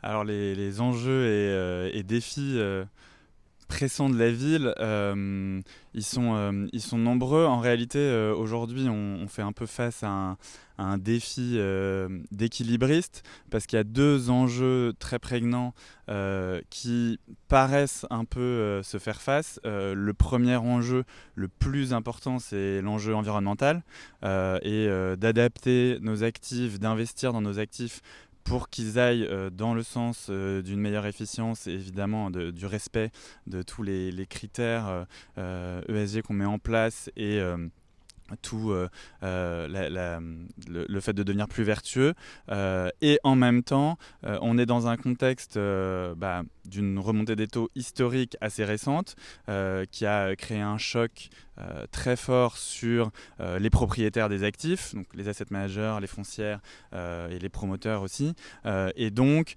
Alors les enjeux et défis pressants de la ville, ils sont nombreux. En réalité, aujourd'hui, on fait un peu face à un défi d'équilibriste parce qu'il y a deux enjeux très prégnants qui paraissent un peu se faire face. Le premier enjeu, le plus important, c'est l'enjeu environnemental d'adapter nos actifs, d'investir dans nos actifs pour qu'ils aillent dans le sens d'une meilleure efficience et évidemment du respect de tous les critères ESG qu'on met en place et tout le fait de devenir plus vertueux. Et en même temps, on est dans un contexte d'une remontée des taux historique assez récente qui a créé un choc très fort sur les propriétaires des actifs, donc les asset managers, les foncières et les promoteurs aussi. Et donc,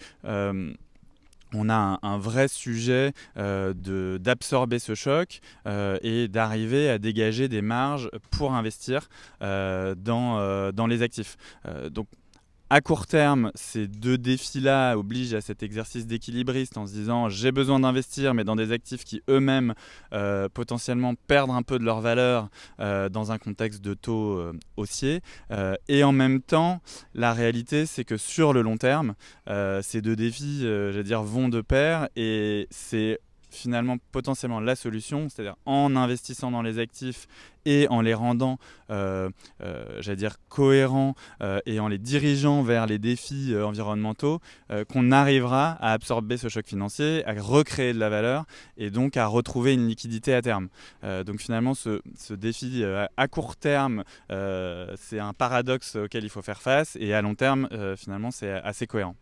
on a un vrai sujet d'absorber ce choc et d'arriver à dégager des marges pour investir dans les actifs. Donc à court terme, ces deux défis-là obligent à cet exercice d'équilibriste en se disant j'ai besoin d'investir mais dans des actifs qui eux-mêmes potentiellement perdent un peu de leur valeur dans un contexte de taux haussier. Et en même temps, la réalité c'est que sur le long terme, ces deux défis j'allais dire, vont de pair et c'est finalement potentiellement la solution, c'est-à-dire en investissant dans les actifs et en les rendant, j'allais dire, cohérents et en les dirigeant vers les défis environnementaux, qu'on arrivera à absorber ce choc financier, à recréer de la valeur et donc à retrouver une liquidité à terme. Donc finalement, ce défi à court terme, c'est un paradoxe auquel il faut faire face et à long terme, finalement, c'est assez cohérent.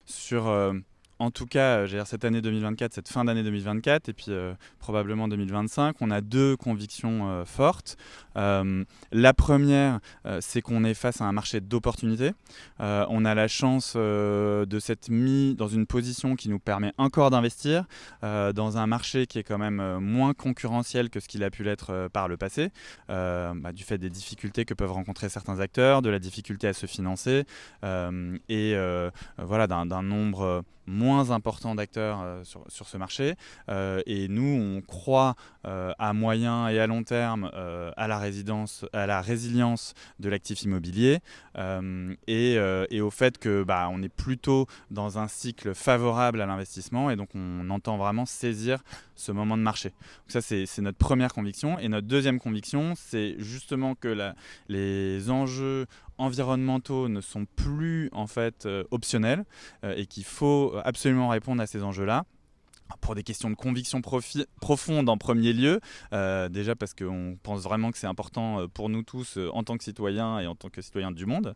Sur en tout cas, j'allais dire cette année 2024, cette fin d'année 2024 et puis probablement 2025, on a deux convictions fortes. La première, c'est qu'on est face à un marché d'opportunités. On a la chance de s'être mis dans une position qui nous permet encore d'investir dans un marché qui est quand même moins concurrentiel que ce qu'il a pu l'être par le passé, du fait des difficultés que peuvent rencontrer certains acteurs, de la difficulté à se financer voilà, d'un nombre moins important d'acteurs sur ce marché. Et nous, on croit à moyen et à long terme à la résilience de l'actif immobilier et au fait que on est plutôt dans un cycle favorable à l'investissement et donc on entend vraiment saisir ce moment de marché. Donc ça, c'est notre première conviction. Et notre deuxième conviction, c'est justement que les enjeux environnementaux ne sont plus en fait optionnels et qu'il faut absolument répondre à ces enjeux-là pour des questions de conviction profonde en premier lieu, déjà parce qu'on pense vraiment que c'est important pour nous tous en tant que citoyens et en tant que citoyens du monde,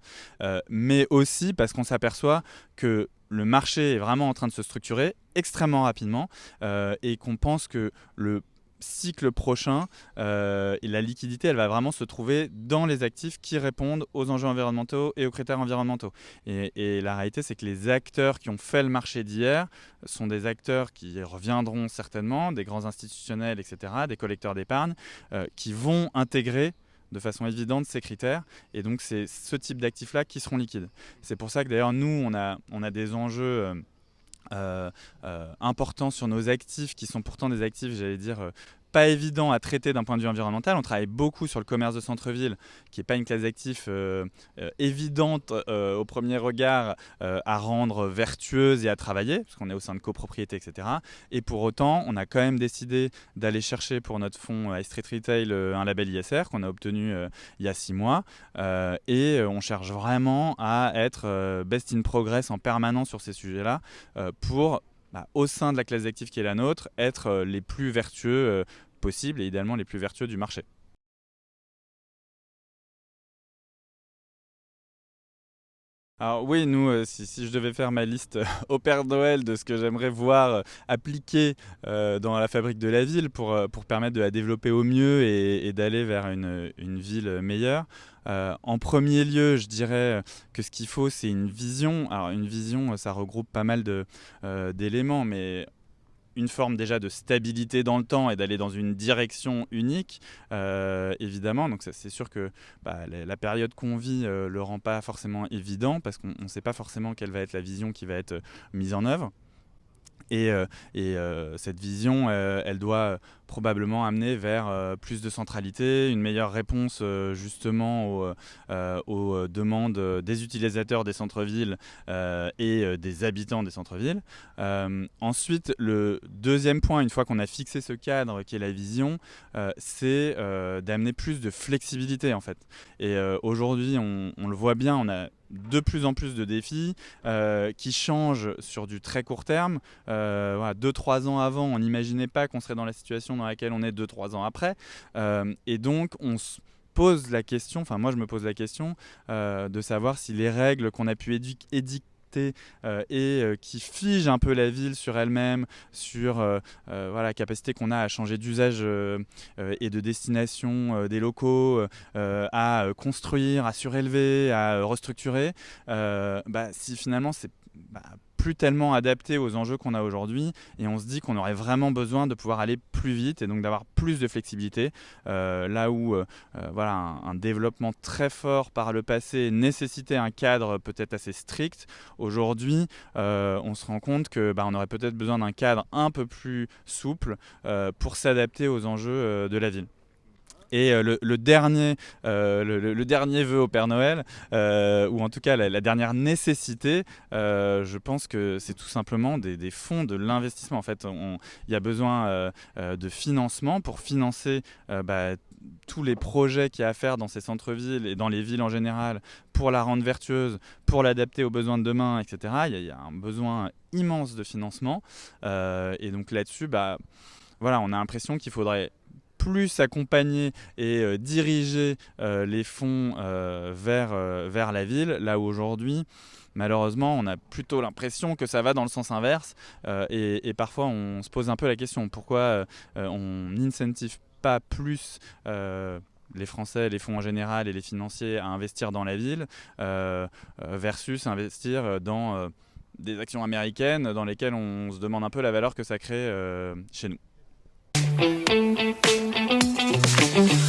mais aussi parce qu'on s'aperçoit que le marché est vraiment en train de se structurer extrêmement rapidement et qu'on pense que le cycle prochain et la liquidité, elle va vraiment se trouver dans les actifs qui répondent aux enjeux environnementaux et aux critères environnementaux. Et la réalité, c'est que les acteurs qui ont fait le marché d'hier sont des acteurs qui reviendront certainement, des grands institutionnels, etc., des collecteurs d'épargne, qui vont intégrer de façon évidente ces critères et donc c'est ce type d'actifs-là qui seront liquides. C'est pour ça que d'ailleurs nous, on a des enjeux importants sur nos actifs qui sont pourtant des actifs, j'allais dire, pas évident à traiter d'un point de vue environnemental. On travaille beaucoup sur le commerce de centre-ville, qui n'est pas une classe d'actifs évidente au premier regard à rendre vertueuse et à travailler, parce qu'on est au sein de copropriété, etc. Et pour autant, on a quand même décidé d'aller chercher pour notre fonds High Street Retail un label ISR qu'on a obtenu il y a 6 mois. Et on cherche vraiment à être best in progress en permanence sur ces sujets-là pour au sein de la classe d'actifs qui est la nôtre, être les plus vertueux possibles et idéalement les plus vertueux du marché. Alors oui, nous, si je devais faire ma liste au Père Noël de ce que j'aimerais voir appliqué dans la fabrique de la ville pour permettre de la développer au mieux et d'aller vers une ville meilleure, en premier lieu, je dirais que ce qu'il faut, c'est une vision. Alors une vision, ça regroupe pas mal d'éléments, mais une forme déjà de stabilité dans le temps et d'aller dans une direction unique, évidemment. Donc c'est sûr que la période qu'on vit le rend pas forcément évident parce qu'on ne sait pas forcément quelle va être la vision qui va être mise en œuvre. Et cette vision, elle doit probablement amener vers plus de centralité, une meilleure réponse justement aux demandes des utilisateurs des centres-villes et des habitants des centres-villes. Ensuite, le deuxième point, une fois qu'on a fixé ce cadre qui est la vision, c'est d'amener plus de flexibilité en fait. Et aujourd'hui, on le voit bien, on a de plus en plus de défis qui changent sur du très court terme. 2-3 ans avant, on n'imaginait pas qu'on serait dans la situation dans laquelle on est 2-3 ans après. Et donc, on se pose la question, enfin moi je me pose la question de savoir si les règles qu'on a pu édicter qui figent un peu la ville sur elle-même, sur la capacité qu'on a à changer d'usage et de destination des locaux, à construire, à surélever, à restructurer, si finalement c'est plus tellement adapté aux enjeux qu'on a aujourd'hui, et on se dit qu'on aurait vraiment besoin de pouvoir aller plus vite et donc d'avoir plus de flexibilité, là où un développement très fort par le passé nécessitait un cadre peut-être assez strict. Aujourd'hui, on se rend compte que on aurait peut-être besoin d'un cadre un peu plus souple pour s'adapter aux enjeux de la ville. Et le dernier vœu au Père Noël, ou en tout cas la dernière nécessité, je pense que c'est tout simplement des fonds, de l'investissement. En fait, il y a besoin de financement pour financer tous les projets qu'il y a à faire dans ces centres-villes et dans les villes en général, pour la rendre vertueuse, pour l'adapter aux besoins de demain, etc. Il y a un besoin immense de financement. Et donc là-dessus, on a l'impression qu'il faudrait plus accompagner et diriger les fonds vers la ville, là où aujourd'hui, malheureusement, on a plutôt l'impression que ça va dans le sens inverse, et parfois on se pose un peu la question, pourquoi on n'incentive pas plus les Français, les fonds en général et les financiers à investir dans la ville versus investir dans des actions américaines dans lesquelles on se demande un peu la valeur que ça crée chez nous.